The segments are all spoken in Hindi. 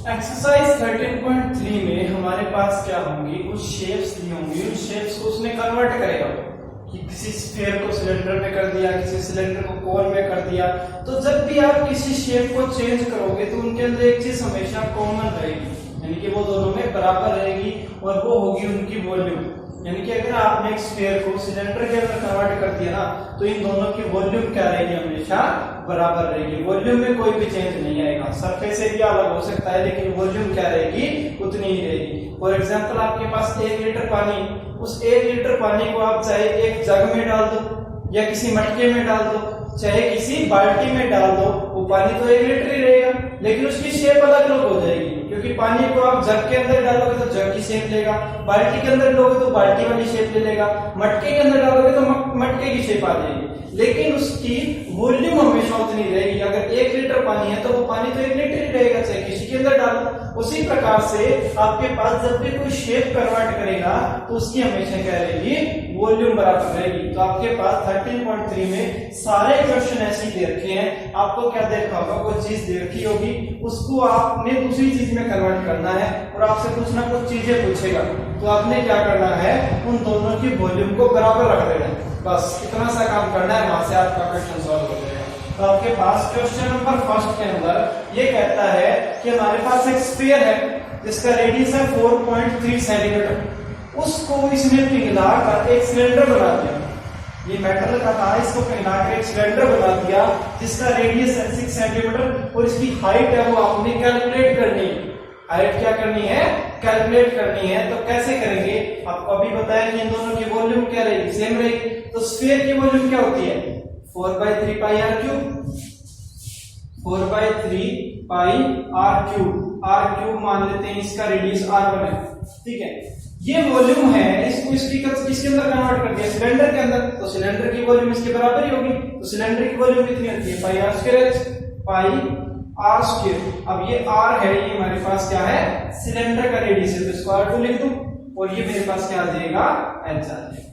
एक्सरसाइज 13.3 में हमारे पास क्या होंगी, कुछ शेप्स दी होंगी। उन शेप्स को उसने कन्वर्ट करेगा कि किसी स्फीयर को सिलेंडर में कर दिया, किसी सिलेंडर को कोन में कर दिया। तो जब भी आप किसी शेप को चेंज करोगे तो उनके अंदर एक चीज हमेशा कॉमन रहेगी, यानी कि वो दोनों में बराबर रहेगी, और वो होगी उनकी वॉल्यूम। यानी कि अगर आपने एक स्फीयर को सिलेंडर के अंदर कन्वर्ट कर दिया ना, तो इन दोनों की वॉल्यूम क्या रहेगी, हमेशा बराबर रहेगी। वॉल्यूम में कोई भी चेंज नहीं आएगा। सरफेस एरिया अलग हो सकता है लेकिन वॉल्यूम क्या रहेगी, उतनी ही रहेगी। फॉर एग्जांपल आपके पास 1 लीटर पानी, उस 1 लीटर पानी को आप चाहे एक जग में डाल दो या किसी मटके में डाल दो, चाहे किसी बाल्टी में डाल दो, वो पानी तो 1 लीटर ही रहेगा, लेकिन उसकी शेप अलग अलग हो जाएगी। क्योंकि पानी को आप जग के अंदर डालोगे तो जग की शेप लेगा, बाल्टी के अंदर डालोगे तो बाल्टी वाली शेप ले लेगा, मटके के अंदर डालोगे तो मटके की शेप आ जाएगी, लेकिन उसकी वॉल्यूम हमेशा उतनी रहेगी। अगर 1 लीटर पानी है तो वो पानी तो 1 लीटर ही रहेगा, चाहे किसी के अंदर डालो। उसी प्रकार से आपके पास जब भी कोई शेप कन्वर्ट करेगा तो उसकी हमेशा क्या रहेगी, वॉल्यूम बराबर रहेगी। तो आपके पास 13.3 में सारे क्वेश्चन ऐसे ही दे रखे हैं। आपको क्या देखा होगा, कोई चीज दे रखी होगी, उसको आपने दूसरी चीज में कन्वर्ट करना है और आपसे कुछ ना कुछ चीजें पूछेगा, तो आपने क्या करना है, उन दोनों की वॉल्यूम को बराबर रख देना है। बस इतना सा काम करना है, वहां से आपका क्वेश्चन सॉल्व हो जाएगा। तो आपके पास क्वेश्चन नंबर फर्स्ट के अंदर ये कहता है कि हमारे पास एक स्फीयर है जिसका रेडियस है 4.3 सेंटीमीटर, उसको इसने पिघला कर एक सिलेंडर बना दिया। ये मेटल का था, इसको पिघला कर एक सिलेंडर बना दिया जिसका रेडियस है 6 सेंटीमीटर, और इसकी हाइट है वो आपने कैलकुलेट करनी है। हाइट क्या करनी है, कैलकुलेट करनी है। तो कैसे करेंगे, आपको अभी बताया कि इन दोनों की वॉल्यूम क्या रहेगी, सेम रहेगी। तो स्फीयर की वॉल्यूम क्या होती है, 4/3 पाई r क्यूब, 4/3 पाई r क्यूब मान लेते हैं, इसका रेडियस r1 है, ठीक है। ये वॉल्यूम है, इसको किसके अंदर कन्वर्ट कर दिया, सिलेंडर के अंदर, तो सिलेंडर की वॉल्यूम इसके बराबर ही होगी। तो सिलेंडर की वॉल्यूम कितनी होती है, पाई r स्क्वायर। अब ये r है, ये हमारे पास क्या है, सिलेंडर का रेडियस है, तो इसको r2 लिख दूं, और ये मेरे पास क्या आ जाएगा, h आ जाएगा।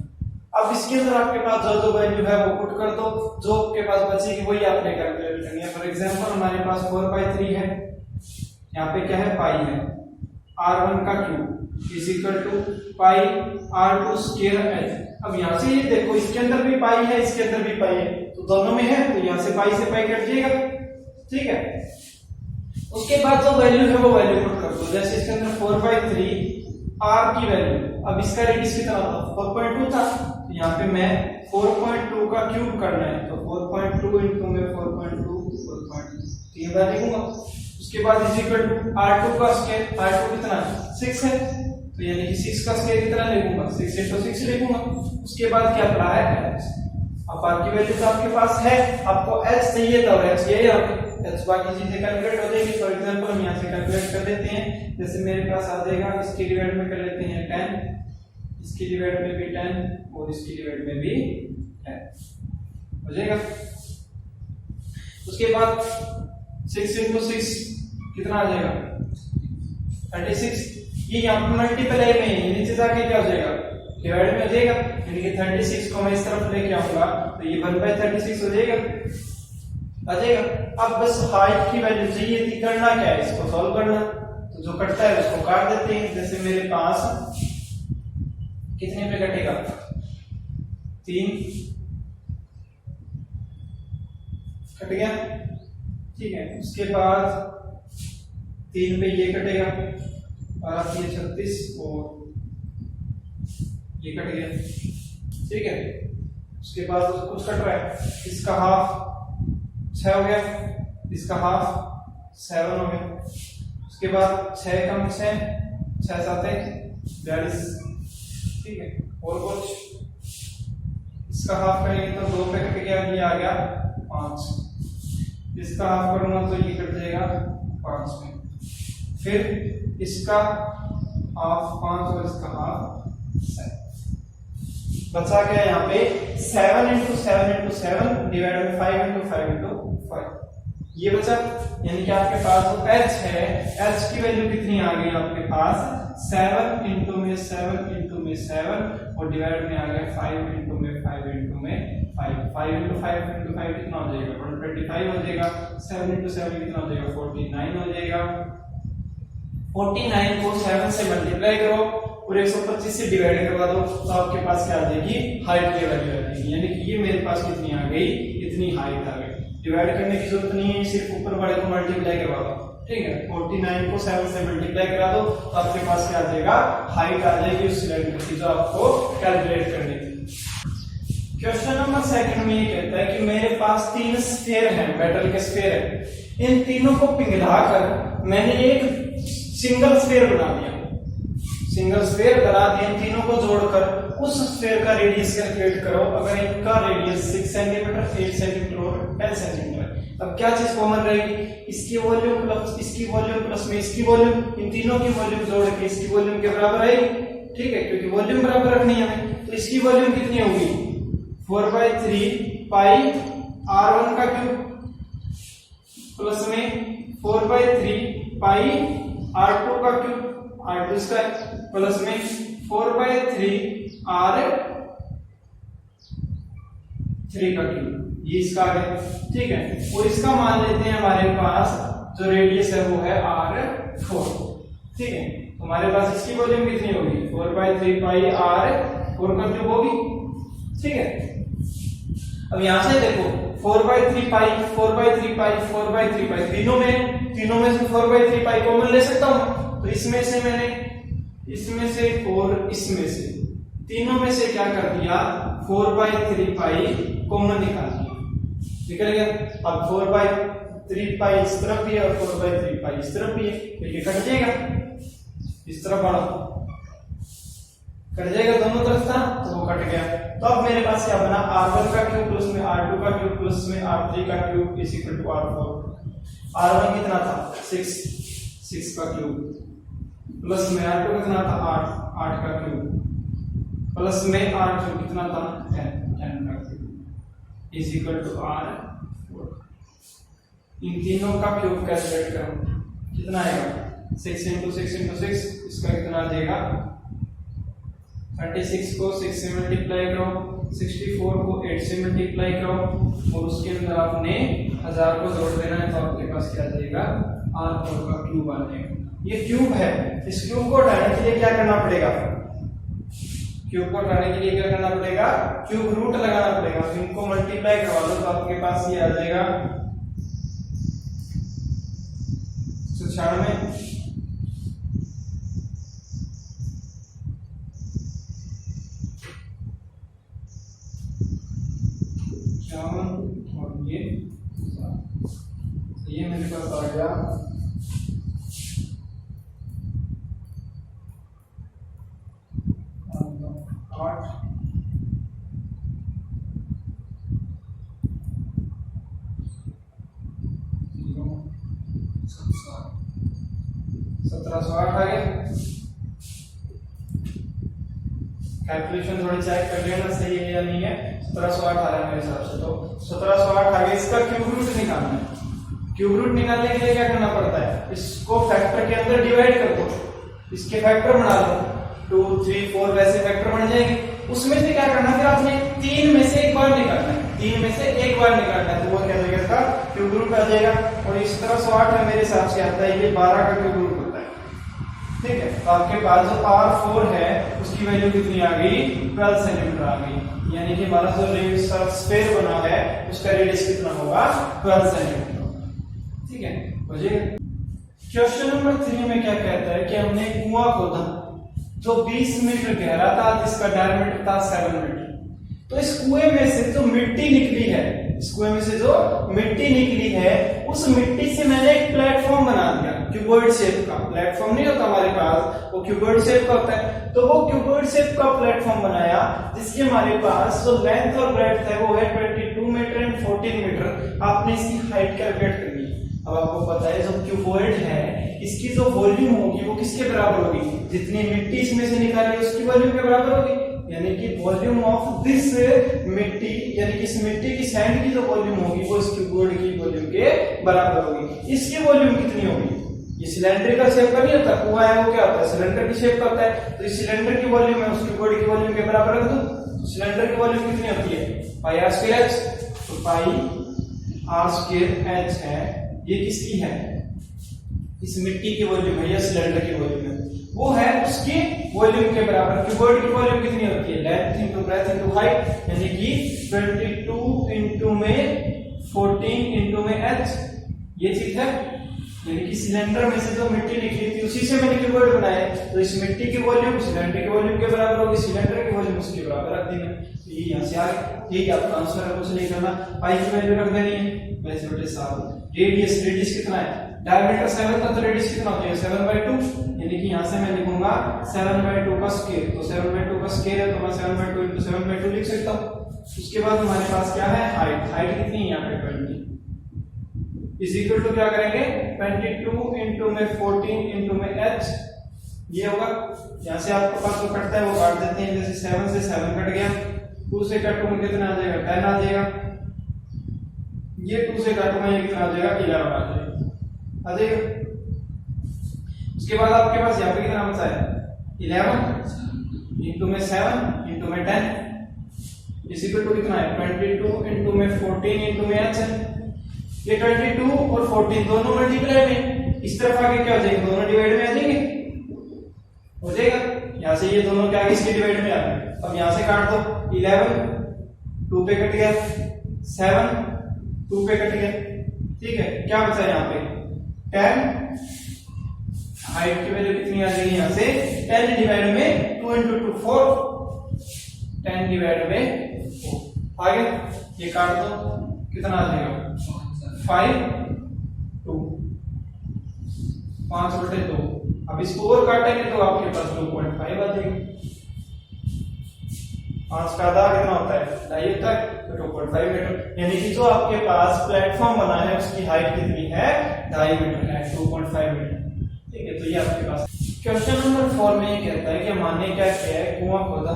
अब इसके अंदर आपके पास जो जो वैल्यू है वो पुट कर दो, जो आपके पास बचेगी वही आपने कैलकुलेट करनी है। फॉर एग्जांपल हमारे पास 4/3 है, यहाँ पे क्या है, पाई है, r1 का cube is equal to pi r2 square h। अब यहाँ से ये देखो, इसके अंदर भी पाई है, इसके अंदर भी पाई है, तो दोनों में है, तो यहाँ से पाई कट जाएगा, ठीक है। उसके बाद जो वैल्यू है वो वैल्यू पुट कर दो। जैसे इसके अंदर 4/3 r की वैल्यू, अब इसका रेडियस कितना था, 4.2 था, तो यहाँ पे मैं 4.2 का क्यूब करना है, तो 4.2 इंटू में 4.2 ये बार लिखूंगा। उसके बाद इज इक्वल टू r2 का स्क्वायर, r2 कितना है, 6 है, तो यानी कि 6 का स्क्वायर कितना लिखूंगा, 6 into 6 लिखूंगा। उसके बाद क्या पड़ा है, h। अब r की वैल्यू तो आपके पास है, आपको h चाहिए था, और h ये यहाँ पे h, बाकी चीजें कैलकुलेट हो जाएगी। फॉर एग्जांपल हम यहाँ से कैलकुलेट कर देते हैं। जैसे मेरे पास आ जाएगा, इसकी डिवाइड में कर लेते हैं 10, इसकी डिवाइड में भी 10, और इसकी डिवाइड में भी 10 हो जाएगा। उसके बाद 6 into 6 कितना आ जाएगा, 36। ये यहाँ पर मल्टीप्लाई में है, नीचे जाके क्या हो जाएगा, डिवाइड में हो जाएगा, यानी कि 36 को मैं इस तरफ लेके आऊंगा तो ये 1/36 हो जाएगा, आ जाएगा। अब बस हाइट की वैल्यू चाहिए थी, करना क्या है, इसको सॉल्व करना। तो जो कटता है उसको काट देते हैं। जैसे मेरे पास कितने पे कटेगा, 3 कट गया, ठीक है। उसके बाद 3 पे ये कटेगा, और ये 36 और ये कट गया, ठीक है। उसके बाद कुछ कट रहा है, इसका हाफ 6 हो गया, इसका हाफ 7 हो गया। उसके बाद 6 कम 6 7 42, ठीक है। और कुछ इसका हाफ करेंगे तो 2 पे कट गया, ये आ गया 5। इसका हाफ करूंगा तो ये कट जाएगा 5 में, फिर इसका हाफ 5 और इसका हाफ 7 बचा गया। यहाँ पे 7 into 7 into 7 डिवाइड में 5 into 5 into 5 ये बचा। यानी कि आपके पास जो h है, h की वैल्यू कितनी आ गई आपके पास, 7 into में 7 into में 7, और डिवाइड में आ गया 5 into में 5 into में 5। 5 into 5 into 5 कितना हो जाएगा, 125 हो जाएगा। 7 into 7 कितना हो जाएगा, 49 हो जाएगा। 49 को 7 से मल्टीप्लाई करो और 125 से डिवाइड करवा दो, तो आपके पास क्या आ जाएगी, हाइट की वैल्यू आ जाएगी। यानी कि ये मेरे पास कितनी आ गई, इतनी हाइट आ गई। डिवाइड करने की जरूरत नहीं है, सिर्फ ऊपर वाले को मल्टीप्लाई करवा दो, ठीक है। 49 को 7 से मल्टीप्लाई करा दो तो आपके पास क्या आ जाएगा, हाइट आ जाएगी उस सिलेंडर की जो आपको कैलकुलेट करनी थी। क्वेश्चन नंबर सेकंड में ये कहता है कि मेरे पास 3 स्फीयर हैं, मेटल के स्फीयर हैं। इन तीनों को पिघलाकर मैंने एक सिंगल स्फीयर बना दिया, सिंगल स्फीयर बना दिया। इन तीनों को जोड़कर उस स्फीयर का रेडियस कैलकुलेट करो। अगर इनका रेडियस 6 सेंटीमीटर, 8 सेंटीमीटर और 10 सेंटीमीटर, अब क्या चीज कॉमन रहेगी, इसकी वॉल्यूम प्लस इसकी वॉल्यूम प्लस में इसकी वॉल्यूम, इन तीनों की वॉल्यूम जोड़ के इसकी वॉल्यूम के बराबर आएगी, ठीक है, क्योंकि वॉल्यूम बराबर रखनी है हमें। तो इसकी वॉल्यूम कितनी होगी, 4/3 पाई r1 का क्यूब प्लस में 4/3 पाई r2 का क्यूब, r2 स्क्वायर प्लस में 4/3 r3 का क्यूब, ये इसका आ गया, ठीक है। और इसका मान लेते हैं हमारे पास जो रेडियस है वो है r4, ठीक है। तो हमारे पास इसकी वॉल्यूम कितनी होगी, 4/3 पाई r4 का क्यूब होगी, ठीक है। अब यहां से देखो 4/3 पाई 4/3 पाई 4/3 पाई, तीनों में से 4/3 पाई कॉमन ले सकता हूं, तो इसमें से मैंने इसमें से और इसमें से तीनों में से क्या कर दिया, 4/3 पाई कॉमन निकाल दिया, निकल गया। अब 4/3 पाई इस तरफ भी है और 4/3 पाई इस तरफ भी है, तो ये कट जाएगा, इस तरफ बढ़ो कट जाएगा, दोनों तरफ था तो वो कट गया। तो अब मेरे पास क्या बना, r1 का क्यूब प्लस में r2 का क्यूब प्लस में r3 का cube is equal to r4। r1 कितना था, 6 का क्यूब प्लस में r2 कितना था, 8 का क्यूब प्लस में r2 कितना था, 10 का cube is equal to r4। इन तीनों का क्यूब कैलकुलेट करो, कितना आएगा, 6 × 6 × 6, इसका कितना आ जाएगा, 36 को 6 से मल्टीप्लाई करो, 64 को 8 से मल्टीप्लाई करो और उसके अंदर आपने 1000 को जोड़ देना है, तो आपके पास क्या आ जाएगा, r4 का क्यूब आ जाएगा। ये क्यूब है, इस क्यूब को हटाने के लिए क्या करना पड़ेगा, क्यूब को हटाने के लिए क्या करना पड़ेगा, क्यूब रूट लगाना पड़ेगा। तो इनको मल्टीप्लाई करवा दो तो आपके पास ये आ जाएगा 96, और ये मेरे पास आ गया 8, 1708 आ गया। कैलकुलेशन थोड़ी चेक कर लेना सही है या नहीं है, 1708 आ रहा है मेरे हिसाब से, तो 1708 आ गया। इसका क्यूब रूट निकालना है, क्यूब रूट निकालने के लिए क्या करना पड़ता है, इसको फैक्टर के अंदर डिवाइड कर दो, इसके फैक्टर बना लो, 2, 3, 4 वैसे फैक्टर बन जाएंगे। उसमें से क्या करना, फिर आपने 3 में से एक बार निकालना है, 3 में से एक बार निकालना है, तो वो क्या जाएगा, इसका क्यूब रूट आ जाएगा। और इस 1708 में मेरे हिसाब से आता है ये 12 का क्यूब रूट होता है, ठीक है। तो आपके पास जो r4 है उसकी वैल्यू कितनी आ गई, 12 सेंटीमीटर आ गई। यानी कि हमारा जो स्फीयर बना है उसका रेडियस कितना होगा, 12 सेंटीमीटर, ठीक है। मुझे क्वेश्चन नंबर 3 में क्या कहता है कि हमने एक कुआं खोदा जो 20 मीटर गहरा था, जिसका डायमीटर था 7 मीटर। तो इस कुएं में से जो मिट्टी निकली है, इस कुएं में से जो मिट्टी निकली है, उस मिट्टी से मैंने एक प्लेटफॉर्म बना दिया, क्यूबॉइड शेप का। प्लेटफॉर्म नहीं होता हमारे पास, वो क्यूबॉइड शेप का होता है। तो वो क्यूबॉइड शेप का प्लेटफॉर्म बनाया, जिसके हमारे पास जो लेंथ और ब्रेड्थ है वो है 22 मीटर एंड 14 मीटर। आपने इसकी हाइट कैलकुलेट करनी है। अब आपको पता है जो क्यूबॉइड है इसकी जो वॉल्यूम होगी वो किसके बराबर होगी, जितनी मिट्टी इसमें से निकाली उसकी वॉल्यूम के बराबर होगी। यानी कि वॉल्यूम ऑफ दिस मिट्टी, यानी कि इस मिट्टी की सैंड की जो वॉल्यूम होगी वो इस क्यूबॉइड की वॉल्यूम के बराबर होगी। इसकी वॉल्यूम कितनी होगी, ये सिलेंडर शेप का नहीं होता, कुआं है वो क्या होता है, सिलेंडर की शेप का होता है। तो इस सिलेंडर की वॉल्यूम है उस क्यूबॉइड की वॉल्यूम के बराबर रख दो। तो सिलेंडर की वॉल्यूम कितनी होती है, पाई r स्क्वायर h। तो पाई r स्क्वायर h है, ये किसकी है, इस मिट्टी की वॉल्यूम है या सिलेंडर की वॉल्यूम है, वो है उसके वॉल्यूम के बराबर। क्यूबॉइड की वॉल्यूम कितनी होती है, length into breadth into height, यानी कि 22 इनटू में 14 इनटू में h, ये चीज है। यानी कि सिलेंडर में से जो मिट्टी निकली थी उसी से मैंने क्यूबॉइड बनाया है, तो इस मिट्टी की वॉल्यूम सिलेंडर की वॉल्यूम के बराबर होगी, सिलेंडर की वॉल्यूम उसके बराबर रख देना। तो ये यहां से आ गया, यही आपका आंसर है, कुछ नहीं करना। पाई की वैल्यू रख देनी है वैसे बटे 7। रेडियस, रेडियस कितना है, डायमीटर 7 था तो रेडियस कितना होता है 7/2, यानी कि यहां से मैं लिखूंगा 7/2 का स्क्वायर, तो 7/2 का स्क्वायर है तो मैं 7/2 into 7/2 लिख सकता हूं। उसके बाद हमारे पास क्या है, हाइट, हाइट कितनी है यहाँ पे 20 इज इक्वल टू क्या करेंगे 22 इनटू में 14 इनटू में h, ये होगा। यहां से आपके पास जो कटता है वो काट देते हैं, जैसे 7 से 7 कट गया, 2 से काटूंगा कितना आ जाएगा 10 आ जाएगा, ये 2 से काटूंगा ये कितना आ जाएगा 11 आ जाएगा। उसके बाद आपके पास यहाँ पे कितना बचा है 11 इनटू में 7 इनटू में 10 इस इक्वल टू कितना है 22 इनटू में 14 इनटू में h है। ये 22 और 14 दोनों मल्टीप्लाई में, इस तरफ आगे क्या हो जाएगा, दोनों डिवाइड में आ जाएंगे, हो जाएगा। यहां से ये दोनों क्या आगे इसके डिवाइड में आ गए। अब यहां से काट दो, 11 2 पे कट गया, 7 2 पे कट गया, ठीक है। क्या बचा यहाँ पे 10, हाइट की वैल्यू कितनी आ जाएगी यहाँ से 10 डिवाइड में 2 into 2 4, 10 डिवाइड में 4 आगे, ये काट दो कितना आ जाएगा 5 2 5/2। अब इसको और काटेंगे तो आपके पास 2.5 आ जाएगी। 5 का आधा कितना होता है 2.5 होता है, तो 2.5 मीटर, यानी कि जो आपके पास प्लेटफॉर्म बना है उसकी हाइट कितनी है 2.5 मीटर है, 2.5 मीटर, ठीक है। तो ये आपके पास क्वेश्चन नंबर 4 में ये कहता है कि माने क्या है कुआं खोदा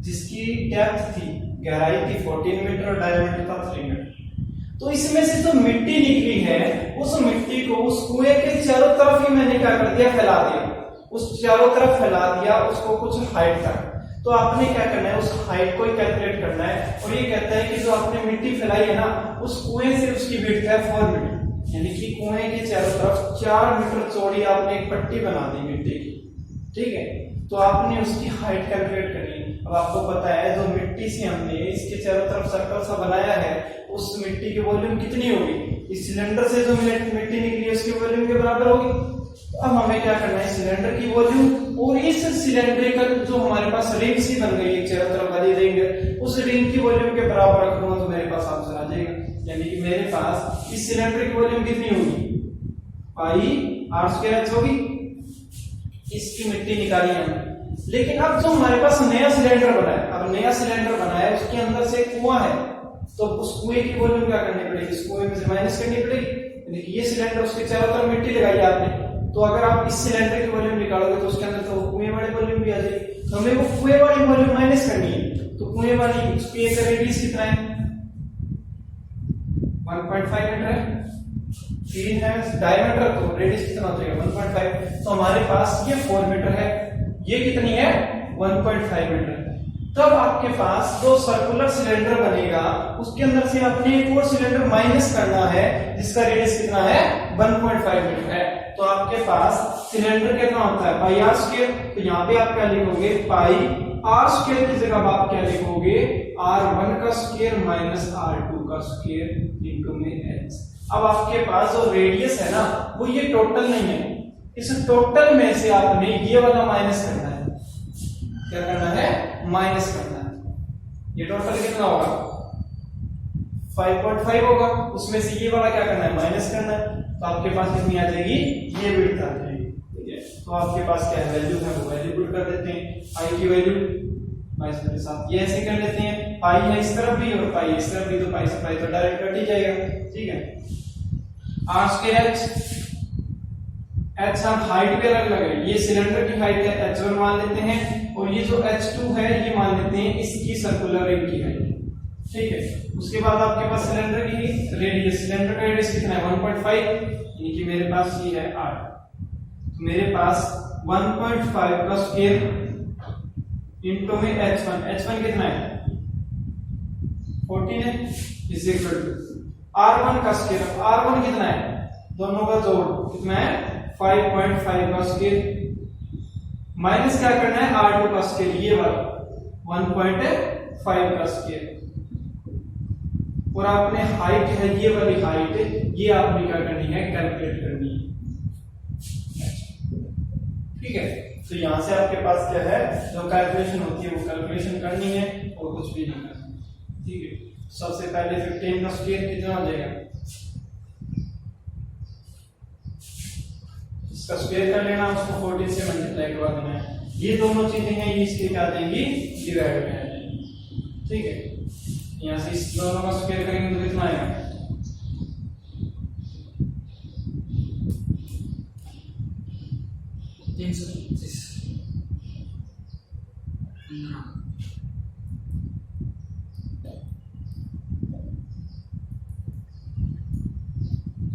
जिसकी डेप्थ थी, गहराई थी 14 मीटर और डायमीटर था 3 मीटर। तो इसमें से जो मिट्टी निकली है उस मिट्टी को उस कुएं के चारों तरफ ही मैंने क्या कर दिया फैला दिया, उस चारों तरफ फैला दिया उसको कुछ हाइट तक। तो आपने क्या करना है उस हाइट को ही कैलकुलेट करना है, और ये कहता है कि जो आपने मिट्टी फैलाई है ना उस कुएं से उसकी विड्थ है 4 मीटर, यानी कि कुएं के चारों तरफ 4 मीटर चौड़ी आपने एक पट्टी बना दी मिट्टी की, ठीक है। तो आपने उसकी हाइट कैलकुलेट करनी। अब आपको पता है जो मिट्टी से हमने इसके चारों तरफ सर्कल सा बनाया है उस मिट्टी की वॉल्यूम कितनी होगी, इस सिलेंडर से जो मिट्टी निकली है उसकी वॉल्यूम के बराबर होगी। अब हमें क्या करना है सिलेंडर की वॉल्यूम और इस सिलेंड्रिकल जो हमारे पास रिंग सी बन गई है चारों तरफ वाली रिंग है उस रिंग की वॉल्यूम के बराबर रखूंगा तो मेरे पास आंसर आ जाएगा। यानी कि मेरे पास इस सिलेंडर की वॉल्यूम कितनी होगी पाई r² होगी, इसकी मिट्टी निकाली हमने। लेकिन अब जो हमारे पास नया सिलेंडर बना है, अब नया सिलेंडर बना है उसके अंदर से कुआं है, तो उस कुएं की वॉल्यूम क्या करनी पड़ेगी, इस कुएं में से माइनस करनी पड़ेगी। यानी कि ये सिलेंडर उसके चारों तरफ मिट्टी लगाई आपने, तो अगर आप इस सिलेंडर की वॉल्यूम निकालोगे तो उसके अंदर तो कुएं वाली वॉल्यूम भी आ जाएगी। तो हमें वो कुएं वाली वॉल्यूम माइनस करनी है, तो कुएं वाली उसकी एक रेडियस कितना है 1.5 मीटर है, 3 है डायमीटर, तो रेडियस कितना हो जाएगा 1.5। तो हमारे पास ये 4 मीटर है, ये कितनी है 1.5 मीटर। तब आपके पास जो सर्कुलर सिलेंडर बनेगा उसके अंदर से आपने एक और सिलेंडर माइनस करना है जिसका रेडियस कितना है 1.5 मीटर है। तो आपके पास सिलेंडर कितना होता है पाई r², तो यहाँ पे आप क्या लिखोगे पाई r² की जगह आप क्या लिखोगे r1 का स्क्वायर माइनस r2 का स्क्वायर इनटू में h। अब आपके पास जो रेडियस है ना वो ये टोटल नहीं है, इस टोटल में से आपने ये वाला माइनस करना है, क्या करना है माइनस करना है। ये टोटल कितना होगा 5.5 होगा, उसमें से ये वाला क्या करना है माइनस करना है, तो आपके पास कितनी आ जाएगी ये विड्थ आ जाएगी, ठीक है। तो आपके पास क्या है वैल्यू है वो वैल्यू पुट कर देते हैं, पाई की वैल्यू पाई के साथ ये ऐसे कर लेते हैं, पाई है इस तरफ भी और पाई इस तरफ भी, तो पाई से पाई तो डायरेक्ट कट ही जाएगा, ठीक है। r² h हम हाइट पे अलग लगे, ये सिलेंडर की हाइट है h1 मान लेते हैं, और ये जो h2 है ये मान लेते हैं इसकी सर्कुलर रिंग की हाइट, ठीक है। उसके बाद आपके पास सिलेंडर की रेडियस, सिलेंडर का रेडियस कितना है 1.5, यानी कि मेरे पास ये है 8, तो मेरे पास 1.5 का स्क्वायर इनटू में h1 कितना है 14 है, इज इक्वल टू r1 का स्क्वायर, r1 कितना है दोनों का जोड़ कितना है 5.5 का स्क्वायर माइनस क्या करना है R2 का स्क्वायर, ये वाला 1.5 का स्क्वायर, और आपने हाइट है ये वाली हाइट, ये आपने क्या करनी है कैलकुलेट करनी है। ठीक है, तो यहां से आपके पास क्या है, जो कैलकुलेशन होती है वो कैलकुलेशन करनी है और कुछ भी नहीं करना। ठीक है, सबसे पहले 15 का स्क्वायर कितना हो जाएगा, इसका स्क्वायर कर लेना, उसको 14 से मल्टीप्लाई करवा देना है। ये दोनों चीजें हैं, ये इसके क्या देंगी, डिवाइड में आ जाएंगी। ठीक है, यहां से इस दोनों का स्क्वायर करेंगे तो कितना आएगा,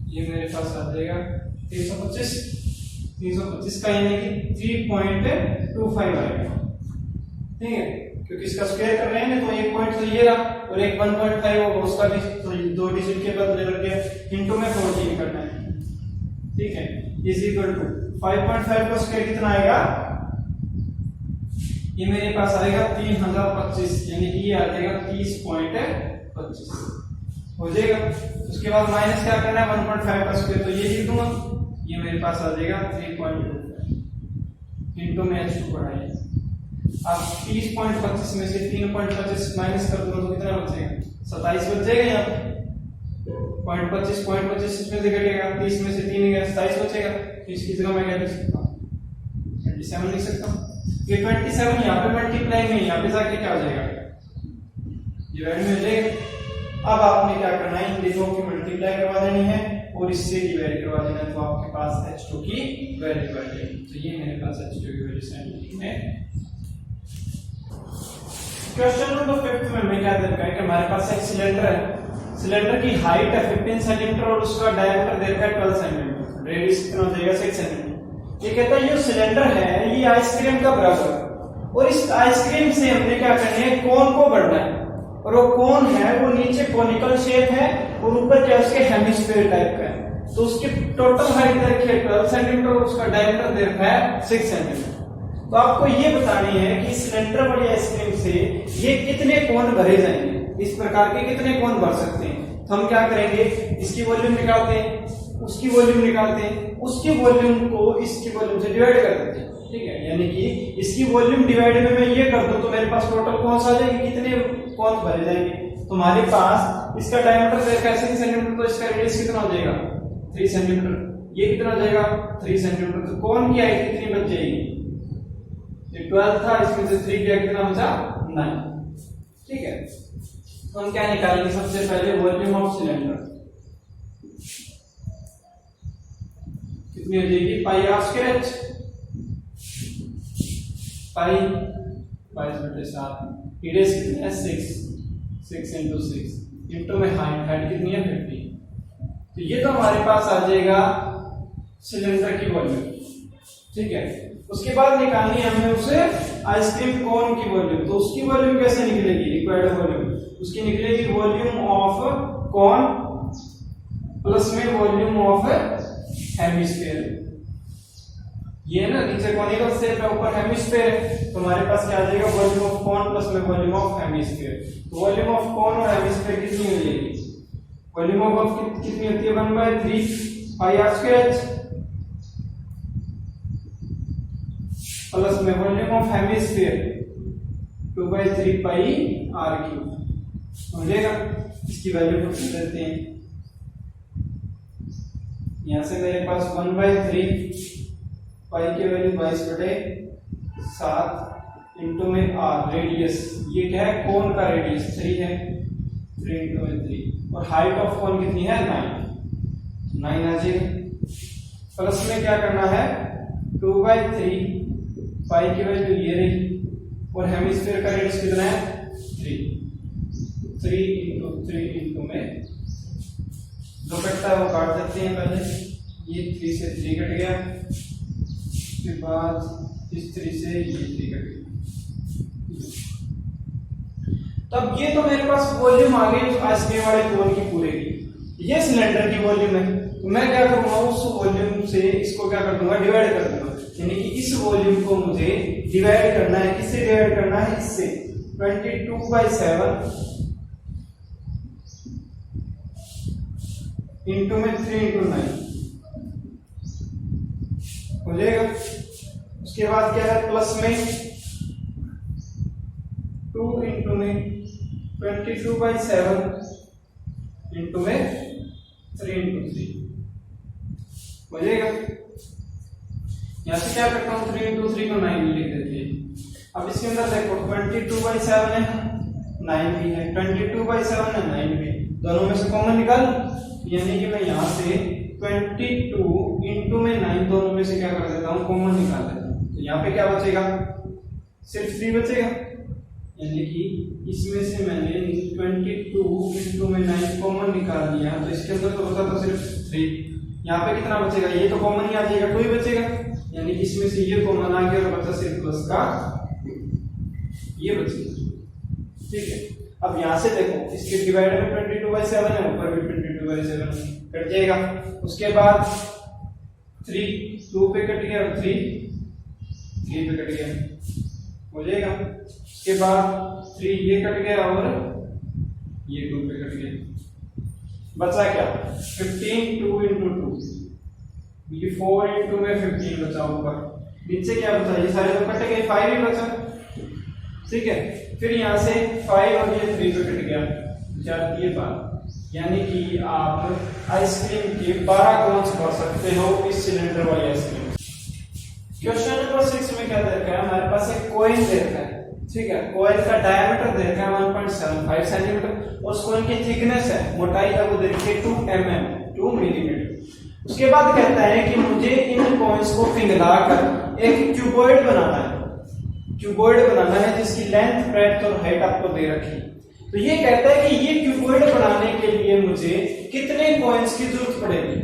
ये मेरे पास आ जाएगा 325 का, यानी कि 3.25 आएगा। ठीक है, क्योंकि इसका स्क्वायर कर रहे हैं तो एक पॉइंट तो ये रहा और एक 1.5 होगा, उसका भी तो दो डिजिट के बदले करके इनटू में 14 करना है। ठीक है, इज इक्वल टू 5.5 का स्क्वायर कितना आएगा, ये मेरे पास आएगा 3025, यानी कि ये आ जाएगा 30.25 हो जाएगा। उसके बाद माइनस क्या करना है 1.5 का स्क्वायर, तो ये लिख दूंगा, ये मेरे पास आ जाएगा 3.25 इनटू में h2 बढ़ाइए। अब 30.25 में से 3.25 माइनस कर दूंगा तो कितना बचेगा, 27 बच जाएगा। यहाँ पे 0.25 इसमें से घटेगा, 30 में से 3 गया 27 बचेगा, तो इसकी जगह मैं क्या लिख सकता हूँ 27 लिख सकता हूँ। ये 27 यहाँ पे मल्टीप्लाई में, यहाँ पे जाके क्या हो जाएगा डिवाइड में हो जाएगा। अब आपने क्या करना है, इन दोनों की मल्टीप्लाई करवा देनी है और इससे डिवाइड करवा देना है, तो आपके पास h2 की वैल्यू आ जाएगी। तो ये मेरे पास h2 की वैल्यू सेंटीमीटर में। क्वेश्चन नंबर 5 में हमें क्या दे रखा है कि हमारे पास एक सिलेंडर है, सिलेंडर की हाइट है 15 सेंटीमीटर और उसका डायमीटर दे रखा है 12 सेंटीमीटर, रेडियस कितना हो जाएगा 6 सेंटीमीटर। ये कहता है ये सिलेंडर है ये आइसक्रीम का बराबर है, और इस आइसक्रीम से हमने क्या करना है कोन को बढ़ना है, और वो कोन है वो नीचे कोनिकल शेप है और ऊपर क्या उसके हेमिस्फीयर टाइप का है, तो उसकी टोटल हाइट दे रखी है 12 सेंटीमीटर और उसका डायमीटर दे रखा है 6 सेंटीमीटर। तो आपको ये बतानी है कि सिलेंडर वाली आइसक्रीम से ये कितने कोन भरे जाएंगे, इस प्रकार के कितने कोन भर सकते हैं। तो हम क्या करेंगे, इसकी वॉल्यूम निकालते हैं, उसकी वॉल्यूम निकालते हैं, उसकी वॉल्यूम को इसकी वॉल्यूम से डिवाइड कर देते हैं। ठीक है, यानी कि इसकी वॉल्यूम डिवाइड में मैं ये कर दूं तो मेरे पास टोटल कौन सा आ जाएगी, कितने कौन भरे जाएंगे। तो हमारे पास इसका डायमीटर देखा है 6 सेंटीमीटर, तो इसका रेडियस कितना हो जाएगा 3 सेंटीमीटर, ये कितना हो जाएगा 3 सेंटीमीटर। तो कौन की हाइट कितनी बच जाएगी, 12 था इसमें से 3 गया कितना बचा 9। ठीक है, तो हम क्या निकालेंगे, सबसे पहले वॉल्यूम ऑफ सिलेंडर कितनी हो जाएगी pi are square h, pi 22/7, radius कितनी है 6 into 6 इंटू में हाइट कितनी है 50। तो ये तो हमारे पास आ जाएगा सिलेंडर की वॉल्यूम। ठीक है, उसके बाद निकालनी है हमें उसे आइसक्रीम कोन की वॉल्यूम। तो उसकी वॉल्यूम कैसे निकलेगी, रिक्वायर्ड वॉल्यूम उसकी निकलेगी वॉल्यूम ऑफ कोन प्लस में वॉल्यूम ऑफ हेमिस्फीयर। ये ना नीचे कोनिकल शेप है ऊपर हेमिस्फीयर है, तो हमारे पास क्या आ जाएगा वॉल्यूम ऑफ कोन प्लस में वॉल्यूम ऑफ हेमिस्फीयर। तो वॉल्यूम ऑफ कोन और हेमिस्फीयर कितनी हो जाएगी, वॉल्यूम ऑफ कितनी होती है 1/3 पाई आर स्क्वायर प्लस में volume of hemisphere 2/3 pi r cube हो जाएगा। इसकी वैल्यू पुट कर देते हैं, यहां से मेरे पास 1/3 पाई की वैल्यू 22/7 इंटू में आर, रेडियस ये क्या है कोन का रेडियस 3 है, 3 इंटू में 3, और हाइट ऑफ कोन कितनी है 9 आ जाएगा। प्लस में क्या करना है 2/3 पाई की वैल्यू ये रही, और हेमिस्फीयर का रेडियस कितना है 3 इंटू में जो कटता है वो काट देते हैं पहले, ये 3 से 3 कट गया, उसके बाद इस 3 से ये 3 कट गया। तब ये तो मेरे पास वॉल्यूम आ गई आइसक्रीम वाले कोन की पूरे की, ये सिलेंडर की वॉल्यूम है। तो मैं क्या करूंगा, उस वॉल्यूम से इसको क्या कर दूंगा, डिवाइड कर दूंगा। यानी कि इस वॉल्यूम को मुझे डिवाइड करना है, किससे डिवाइड करना है, इससे 22/7 इंटू में 3 इंटू 9 हो जाएगा। उसके बाद क्या है, प्लस में 2 इंटू में 22/7 इंटू में 3 इंटू 3 हो जाएगा। यहां से क्या करता हूं, 3 इंटू 3 को 9 लिख देते हैं। अब इसके अंदर देखो 22/7 है, 9 भी है, 22/7 है, 9 भी, दोनों में से कॉमन निकाल, यानी कि मैं यहां से 22 इंटू में 9 दोनों में से क्या कर देता हूं, कॉमन निकाल देता हूं। तो यहाँ पे क्या बचेगा, सिर्फ 3 बचेगा, यानी कि इसमें से मैंने 22 इंटू में 9 कॉमन निकाल दिया, तो इसके अंदर तो बचा तो सिर्फ 3। यहाँ पे कितना बचेगा, ये तो कॉमन ही आ जाएगा, 2 ही बचेगा, यानी इसमें से ये कॉमन आ गया और बचा सिर्फ प्लस का ये बचेगा। ठीक है, अब यहाँ से देखो इसके डिवाइड में 22/7 है, ऊपर भी 22/7 कट जाएगा। उसके बाद 3 2 पे कट गया, 3 पे कट गया, हो जाएगा। उसके बाद 3 ये कट गया और ये 2 पे कट गया, बचा क्या, 15 2 इंटू 2, ये 4 इंटू में 15 बचा ऊपर, नीचे क्या बचा, ये सारे तो कट गए, 5 ही बचा। ठीक है, फिर यहाँ से 5 और ये 3 पे कट गया, जाती है 12, यानी कि आप आइसक्रीम के 12 कोन्स भर सकते हो इस सिलेंडर वाली आइसक्रीम। क्वेश्चन नंबर 6 में क्या दे रखा है, हमारे पास एक कॉइन दे रखा है। ठीक है, कॉइन का डायमीटर दे रखा है 1.75 सेंटीमीटर और उस कॉइन की थिकनेस है, मोटाई है वो दे रखी है 2 मिलीमीटर। उसके बाद कहता है कि मुझे इन कॉइन्स को पिघलाकर एक क्यूबॉइड बनाना है, क्यूबॉइड बनाना है जिसकी लेंथ, ब्रेड्थ और हाइट आपको दे रखी है। तो ये कहता है कि ये क्यूबॉइड बनाने के लिए मुझे कितने कॉइन्स की जरूरत पड़ेगी,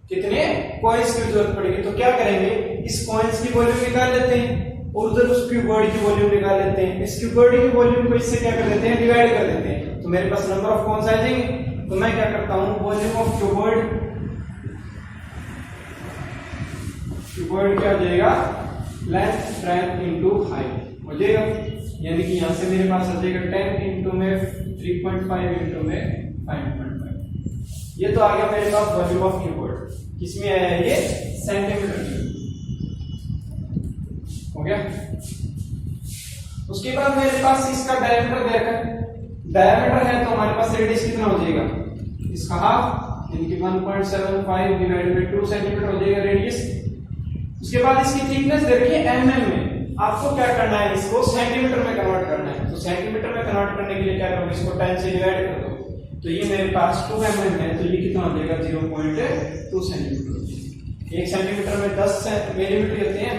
कितने कॉइन्स की जरूरत पड़ेगी। तो क्या करेंगे, इस कॉइन्स की वॉल्यूम निकाल लेते हैं और उधर उस क्यूबॉइड की वॉल्यूम निकाल लेते हैं। इस क्यूबॉइड की वॉल्यूम को इससे क्या कर देते हैं, डिवाइड कर देते हैं, तो मेरे पास नंबर ऑफ कॉइन्स आ जाएंगे। तो मैं क्या करता हूं, वॉल्यूम ऑफ क्यूबॉइड क्या हो जाएगा, लेंथ, ब्रेड्थ इनटू हाइट हो जाएगा, यानी कि यहां से मेरे पास आ जाएगा 10 इंटू में 3.5 इंटू में 5.5। ये तो आ गया मेरे पास वॉल्यूम ऑफ क्यूबॉइड, किसमें आया है, ये सेंटीमीटर में हो गया। उसके बाद मेरे पास इसका डायमीटर देखा है, डायमीटर है तो हमारे पास रेडियस कितना हो जाएगा, इसका हाफ, यानी कि 1.75 डिवाइडेड बाय 2 सेंटीमीटर हो जाएगा रेडियस। उसके बाद इसकी थिकनेस दे रखी है mm में, आपको क्या करना है, इसको सेंटीमीटर में कन्वर्ट करना है। तो सेंटीमीटर में कन्वर्ट करने के लिए क्या करोगे, इसको 10 से डिवाइड कर दो, तो ये मेरे पास 2 mm है, तो ये कितना हो जाएगा, 0.2 सेंटीमीटर। 1 सेंटीमीटर में 10 मिलीमीटर होते हैं,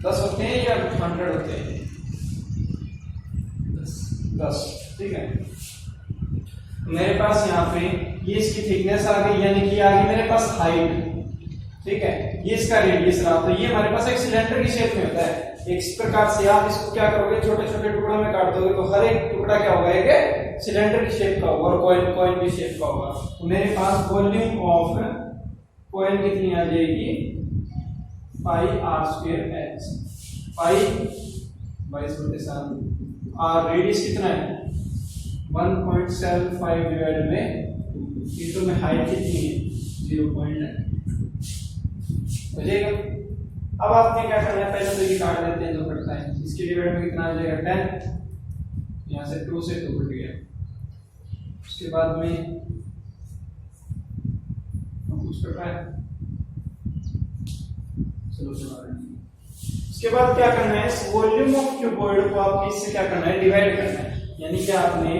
10 होते हैं या 100 होते हैं, 10। ठीक है, मेरे पास यहाँ पे ये इसकी थिकनेस आ गई, यानी कि आ गई मेरे पास हाइट। ठीक है, ये इसका रेडियस रहा, तो ये हमारे पास एक सिलेंडर की शेप में होता है। इस प्रकार से आप इसको क्या करोगे, छोटे छोटे टुकड़ों में काट दोगे, तो हर एक टुकड़ा क्या होगा, एक सिलेंडर की शेप का होगा और कॉइन की शेप का होगा। तो मेरे पास वॉल्यूम ऑफ कॉइन कितनी आ जाएगी, πr²h, पाई 22/7 और रेडियस कितना है, 1.75 डिवाइड में इंटू में हाइट कितनी है, 0.9 हो जाएगा। अब आपने क्या करना है, पहले तो ये काट देते हैं जो कटता है, इसके डिवाइड में कितना आ जाएगा 10, यहाँ से 2 से 2 कट गया। उसके बाद में कुछ कटा है, चलो चला रहे हैं। उसके बाद क्या करना है, इस वॉल्यूम ऑफ क्यूबॉइड को आपको इससे क्या करना है, डिवाइड करना है, यानी कि आपने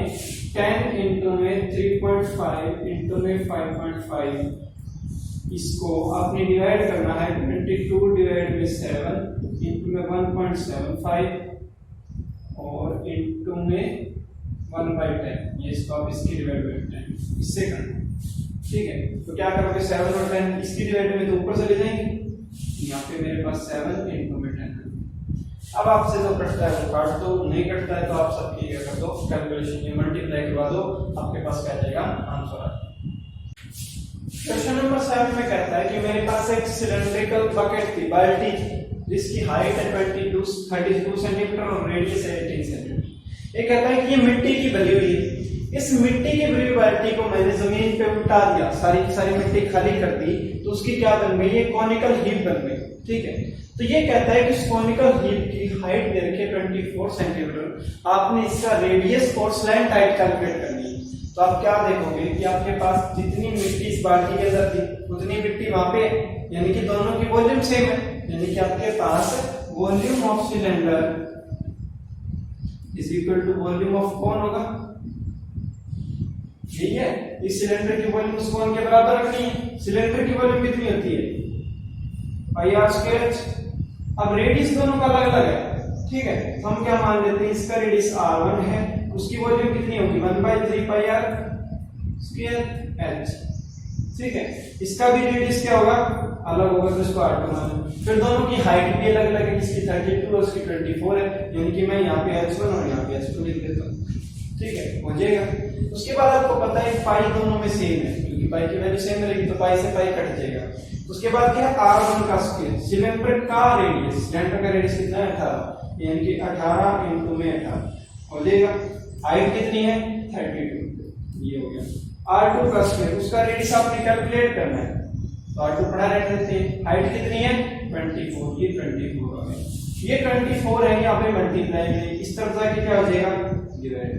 10 इंटू में 3.5 इंटू में 5.5 इसको आपने डिवाइड करना है 22 डिवाइड में 7 इंटू में 1.75 और इंटू में 1/10, ये इसको आप इसकी डिवाइड में 10 इससे करना है। ठीक है, तो क्या करोगे, 7 और 10 इसकी डिवाइड में तो ऊपर चले जाएंगे, यहाँ पे मेरे पास 7 इंटू में 10। अब आपसे जो कटता है वो काट दो, नहीं कटता है तो आप सब क्या कर दो, कैलकुलेशन में मल्टीप्लाई करवा दो, आपके पास क्या जाएगा, आंसर आ जाएगा। क्वेश्चन नंबर 7 में कहता है कि मेरे पास एक सिलेंड्रिकल बकेट थी, बाल्टी थी, जिसकी हाइट है 32 सेंटीमीटर और रेडियस है 18 सेंटीमीटर। ये कहता है कि ये मिट्टी की भरी हुई है। इस मिट्टी की भरी हुई बाल्टी को मैंने जमीन पे उल्टा दिया, सारी की सारी मिट्टी खाली कर दी, तो उसकी क्या बन गई, ये कॉनिकल हीप बन गई। ठीक है, तो ये कहता है कि इस कॉनिकल हीप की हाइट दे रखी है 24 सेंटीमीटर, आपने इसका रेडियस और स्लैंट हाइट कैलकुलेट करनी है। तो आप क्या देखोगे कि आपके पास जितनी मिट्टी इस बाल्टी के अंदर थी उतनी मिट्टी वहां पे, यानी कि दोनों की वॉल्यूम सेम है, यानी कि आपके पास volume of cylinder is equal to volume of कौन होगा, ठीक है, इस सिलेंडर की वॉल्यूम उस कौन के बराबर रखनी है। सिलेंडर की वॉल्यूम कितनी होती है, पाई आर स्क्वायर। अब रेडियस दोनों का अलग अलग है, ठीक है, तो हम क्या मान लेते हैं, इसका रेडियस r1 है, उसकी वॉल्यूम कितनी होगी 1/3 पाई आर स्क्वायर h। ठीक है, इसका भी रेडियस क्या होगा, अलग होगा, तो इसको r2 मान लो। फिर दोनों की हाइट भी अलग अलग है, इसकी 32 और इसकी 24 है, यानी कि मैं यहाँ पे h1 और यहाँ पे h2 लिख देता हूँ। ठीक है, हो जाएगा। उसके बाद आपको पता है पाई दोनों में सेम है, क्योंकि पाई की वैल्यू सेम रहेगी तो पाई से पाई कट जाएगा। उसके बाद क्या है, r1 का स्क्वायर, सिलेंडर का रेडियस, सिलेंडर का रेडियस कितना है 18, यानी कि 18 इंटू में 18 हो जाएगा। हाइट कितनी है 32, ये हो गया। r2 का स्क्वायर, उसका रेडियस आपने कैलकुलेट करना है, तो r2 पढ़ा रहते हैं। हाइट कितनी है 24, ये 24 हो गया, ये 24 है, यहाँ पे मल्टीप्लाई में इस तरफ जाके क्या हो जाएगा, डिवाइड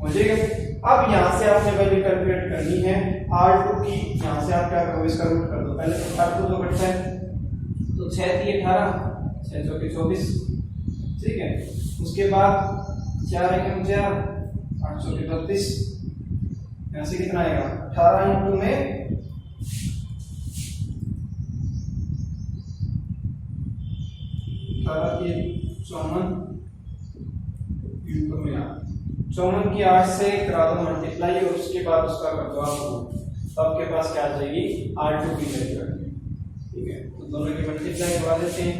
हो जाएगा। अब यहाँ से आपने वैल्यू कैलकुलेट करनी है r2 की, यहाँ से आप क्या करोगे, इसका रूट कर दो। पहले तो r2 तो कटता है, तो 6 × 18, 6 × 24, ठीक है। उसके बाद 4 × 4 8 × 32, यहाँ से कितना आएगा 18 इंटू में 18 के 54 इंटू में 54 की 8 से करा दो मल्टीप्लाई, और उसके बाद उसका कर दो आप रूट, तो आपके पास क्या आ जाएगी r2 की वैल्यू। ठीक है, तो दोनों की मल्टीप्लाई करवा देते हैं।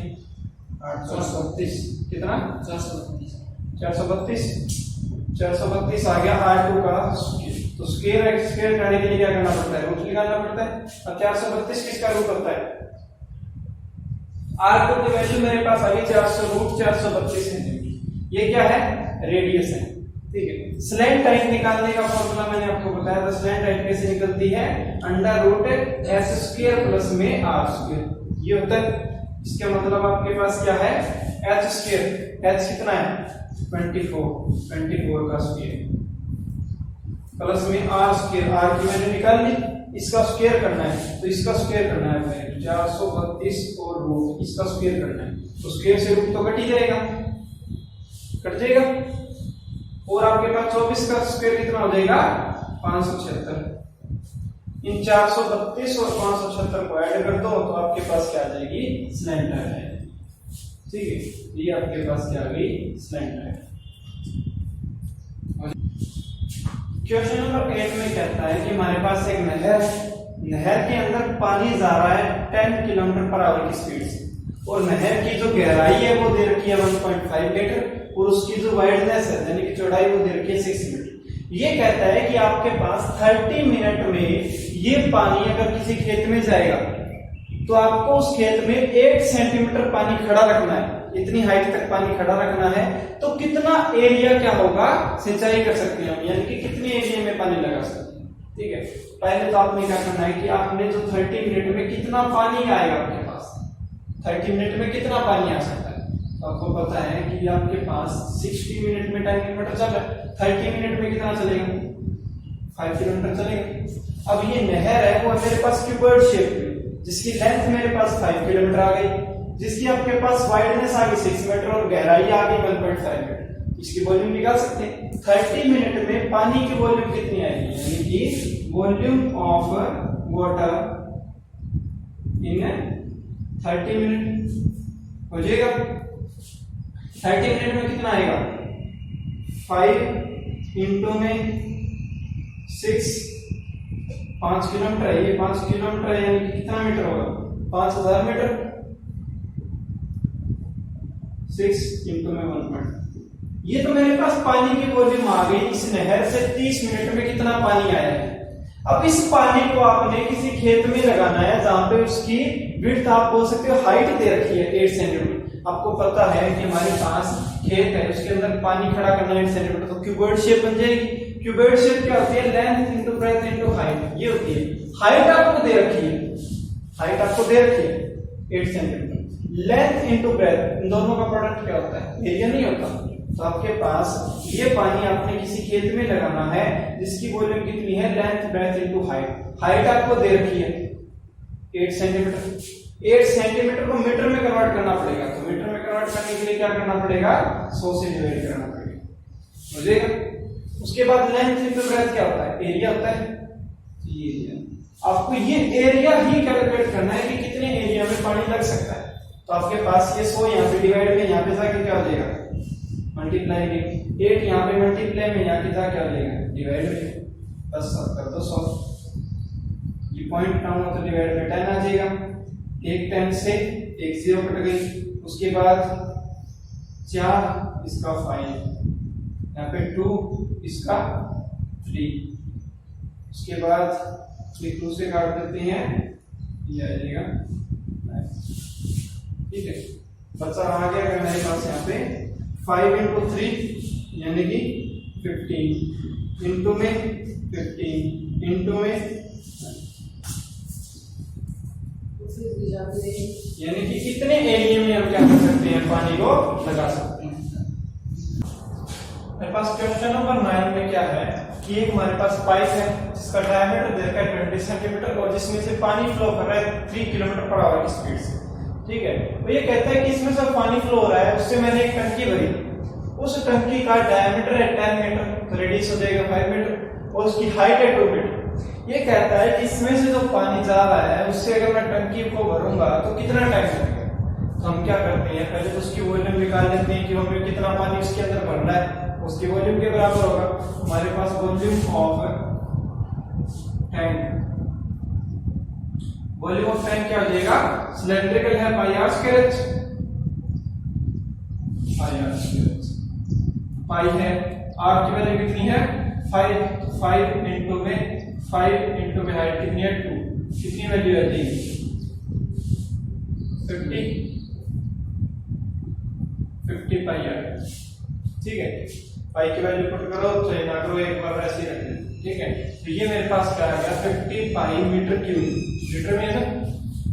832 कितना 432 आ गया r2 का स्क्वायर। तो स्क्वायर करने के लिए क्या करना पड़ता है, रूट निकालना पड़ता है। अब 432 किसका रूट होता है, r2 की वैल्यू मेरे पास आ गई 432 सेंटीमीटर, ये क्या है रेडियस है। ठीक है, स्लैंट हाइट निकालने का फॉर्मूला मैंने आपको बताया था। स्लैंट हाइट कैसे निकलती है, √s² प्लस में r², ये होता है। इसका मतलब आपके पास क्या है h², h कितना है 24 का स्क्वायर प्लस में r², r की वैल्यू निकाल ली, इसका स्क्वायर करना है, तो इसका स्क्वायर करना है 432 और रूट इसका स्क्वायर करना है, तो स्क्वायर से रूट तो कट ही जाएगा, कट जाएगा। और आपके पास 24 का स्क्वायर कितना हो जाएगा 576। इन 432 और 576 को ऐड कर दो तो आपके पास क्या आ जाएगी स्लैंट हाइट। ठीक है, ये आपके पास क्या आ गई स्लैंट हाइट। क्वेश्चन नंबर 8 में कहता है कि हमारे पास एक नहर के अंदर पानी जा रहा है 10 किलोमीटर/आवर की स्पीड से, और नहर की जो गहराई है वो दे रखी है 1.5 मीटर, और उसकी जो वाइडनेस है यानी कि चौड़ाई वो दे रखी है 6 मीटर। ये कहता है कि आपके पास 30 मिनट में ये पानी अगर किसी खेत में जाएगा तो आपको उस खेत में 8 सेंटीमीटर पानी खड़ा रखना है, इतनी हाइट तक पानी खड़ा रखना है, तो कितना एरिया क्या होगा सिंचाई कर सकते हैं हम, यानी कि कितने एरिया में पानी लगा सकते हैं। ठीक है, पहले तो आपने क्या करना है कि आपने जो 30 मिनट में कितना पानी आएगा आपके पास, 30 मिनट में कितना पानी आ सकता है, तो आपको पता है कि आपके पास 60 मिनट में 10 किलोमीटर चल रहा है, 30 मिनट में कितना चलेगा 5 किलोमीटर चलेगा। अब ये नहर है वो मेरे पास क्यूबर्ड शेप में, जिसकी लेंथ मेरे पास 5 किलोमीटर आ गई, जिसकी आपके पास वाइडनेस आ गई 6 मीटर और गहराई आ गई 1.5 मीटर, इसकी वॉल्यूम निकाल सकते हैं। 30 मिनट में पानी की वॉल्यूम कितनी आएगी, यानी कि volume of water in 30 minute हो जाएगा। 30 मिनट में कितना आएगा 5 इंटू में 6, 5 किलोमीटर है, ये 5 किलोमीटर है, यानी कि कितना मीटर होगा 5000 मीटर, 6 इंटू में 1. ये तो मेरे पास पानी की वॉल्यूम आ गई इस नहर से 30 मिनट में कितना पानी आया है। अब इस पानी को आपने किसी खेत में लगाना है जहां पे उसकी विड्थ आप बोल सकते हो हाइट दे रखी है 8 सेंटीमीटर। आपको पता है कि हमारे पास खेत है, उसके अंदर पानी खड़ा करना है 8 सेंटीमीटर, तो क्यूबॉइड शेप बन जाएगी। क्यूबॉइड शेप क्या होती है? Length into breadth into height, ये होती है। हाइट आपको दे रखी है, हाइट आपको दे रखी है 8 सेंटीमीटर, लेंथ इनटू ब्रेथ, इन दोनों का प्रोडक्ट क्या होता है? एरिया नहीं होता। तो आपके पास ये पानी आपने किसी खेत में लगाना है जिसकी वॉल्यूम कितनी है? Length breadth into height. Height आपको दे रखी है 8 सेंटीमीटर। 8 सेंटीमीटर को मीटर में कन्वर्ट करना पड़ेगा, तो मीटर में कन्वर्ट करने के लिए क्या करना पड़ेगा? 100 से डिवाइड करना पड़ेगा, बुझेगा? उसके बाद लेंथ इनटू ब्रेथ क्या होता है? एरिया होता है। ये एरिया, आपको ये एरिया ही कैलकुलेट करना है कि कितने एरिया में पानी लग सकता है। तो आपके पास ये 100 यहाँ पे डिवाइड में, यहाँ पे जाके क्या हो जाएगा? मल्टीप्लाई में। 8 यहाँ पे मल्टीप्लाई में, यहाँ पे जाके क्या हो जाएगा? डिवाइड में। बस सब कर दो 100, ये पॉइंट डाउन हो तो डिवाइड में 10 आ जाएगा। एक 10 से एक 0 कट गई, उसके बाद 4 इसका 5, यहाँ पे 2 इसका 3, उसके बाद ये 2 से काट देते हैं, ये आ जाएगा। ठीक है, बच्चा आ गया अगर मेरे पास यहाँ पे 5 इंटू 3 यानी कि 15, इंटू में 15, इंटू में यानी कि कितने एरिया में हम क्या कर सकते हैं? पानी को लगा सकते हैं। मेरे पास क्वेश्चन नंबर 9 में क्या है कि एक हमारे पास पाइप है जिसका डायमीटर दे रखा है 20 सेंटीमीटर और जिसमें से पानी फ्लो कर रहा है 3 किलोमीटर पर आवर की स्पीड से। ठीक है, तो ये कहता है कि इसमें से पानी फ्लो हो रहा है, उससे मैंने एक टंकी भरी, उस टंकी का डायमीटर है 10 मीटर, तो रेडियस हो जाएगा 5 मीटर और उसकी हाइट है 2 मीटर। ये कहता है कि इसमें से जो पानी जा रहा है उससे अगर मैं टंकी को भरूंगा तो कितना टाइम लगेगा। तो हम क्या करते हैं, पहले तो उसकी वॉल्यूम निकाल लेते हैं कि हमें कितना पानी उसके अंदर भरना है, उसकी वॉल्यूम के बराबर होगा हमारे पास volume of tank. Volume of tank क्या हो जाएगा? सिलेंड्रिकल है पाई आर स्क्वायर, पाई है, आर की वैल्यू कितनी है? 5, 5 इंटू में 5 इंटू में हाइट कितनी है? 2, कितनी वैल्यू है? 50 पाई आर। ठीक है, पाई की वैल्यू पुट करो, चाहे ना करो, एक बार ऐसे ही रख दें। ठीक है, तो ये मेरे पास क्या आ गया? 50 पाई मीटर क्यूब, लीटर में है ना।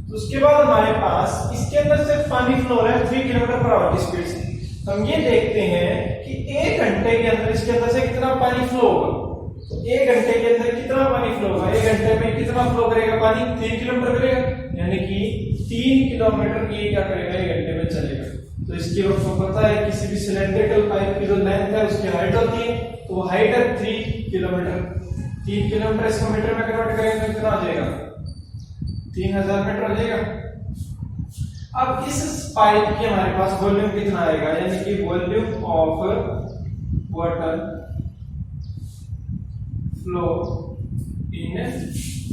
तो उसके बाद हमारे पास इसके अंदर से पानी फ्लो हो रहा है 3 किलोमीटर पर आवर की स्पीड से। तो हम ये देखते हैं कि 1 घंटे के अंदर इसके अंदर से कितना पानी फ्लो होगा। तो 1 घंटे के अंदर कितना पानी फ्लो होगा? 1 घंटे में कितना फ्लो करेगा पानी? 3 किलोमीटर करेगा, यानी कि 3 किलोमीटर ये क्या करेगा? 1 घंटे में चलेगा। तो इसकी आपको पता है किसी भी सिलेंड्रिकल पाइप की जो लेंथ है उसकी हाइट होती है, तो वो हाइट है 3 किलोमीटर। 3 किलोमीटर इसको मीटर में कन्वर्ट करेंगे तो कितना हो जाएगा? 3000 मीटर हो जाएगा। अब इस पाइप की हमारे पास वॉल्यूम कितना आएगा? यानी कि volume of water flow in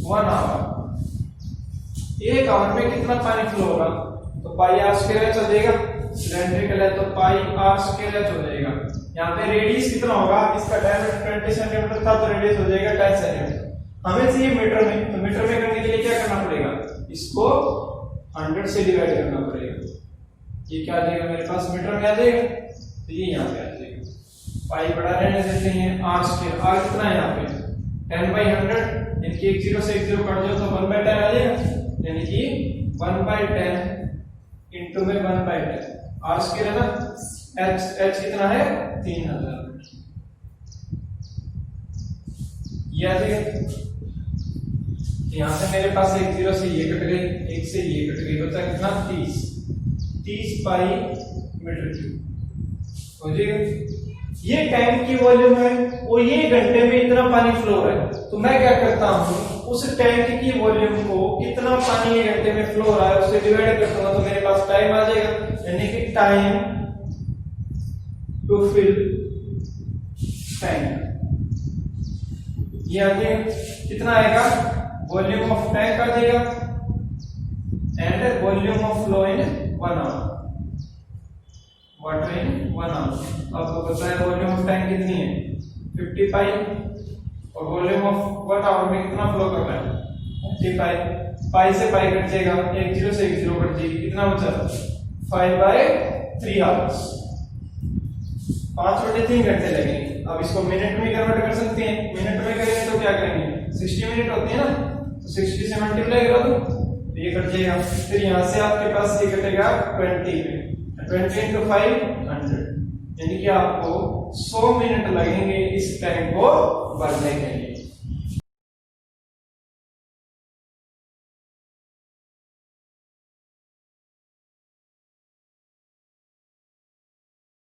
1 hour. 1 hour में कितना पानी फ्लो होगा? तो पाई आर स्क्वायर हो जाएगा, सिलेंड्रिकल है तो पाई आर स्क्वायर हो जाएगा। यहाँ पे रेडियस कितना होगा? इसका डायमीटर 20 सेंटीमीटर था तो रेडियस हो जाएगा 10 सेंटीमीटर। हमें चाहिए मीटर में, तो मीटर में करने के लिए क्या करना पड़ेगा? इसको 100 से डिवाइड करना पड़ेगा। ये क्या आ जाएगा मेरे पास? मीटर में आ जाएगा, तो ये यहाँ पे आ जाएगा। पाई बड़ा रहने देते हैं, आर स्क्वायर, आर कितना है यहाँ पे? 10/100, यानी कि 1 0 से 1 0 काट दो तो 1/10 आ जाएगा, यानी कि 1/10 इंटू में 1/10 आर स्क्वायर है ना। एच कितना है? 3000। ये आ जाएगा। यहां से मेरे पास 1 0 से ये कट गई, 1 से ये कट गई, बचा कितना? 30 पाई मीटर क्यूब हो जाएगा। ये टैंक की वॉल्यूम है और ये घंटे में इतना पानी फ्लो हो रहा है, तो मैं क्या करता हूं, उस टैंक की वॉल्यूम को कितना पानी 1 घंटे में फ्लो हो रहा है उससे डिवाइड करता हूं, तो मेरे पास टाइम आ जाएगा, यानी कि टाइम टू फिल टैंक। ये आगे कितना आएगा? वॉल्यूम ऑफ टैंक आ जाएगा and volume of flow in 1 hour, water in 1 hour. आपको पता है वॉल्यूम ऑफ टैंक कितनी है? 50 पाई और वॉल्यूम ऑफ 1 आवर में कितना फ्लो कर रहा है 35। पाई से पाई कट जाएगा, एक जीरो से एक जीरो कट जाएगी, कितना बचा 5/3 आवर्स। 5/3 घंटे लगेंगे। अब इसको मिनट में कन्वर्ट कर सकते हैं। मिनट में करेंगे तो क्या करेंगे 60 मिनट होते हैं ना, तो 60 से मल्टीप्लाई करो तो ये कट जाएगा। फिर यहाँ से आपके पास ये कटेगा 20 पे, 20 into 5 100, यानी कि आपको 100 मिनट लगेंगे इस टैंक को भरने के लिए।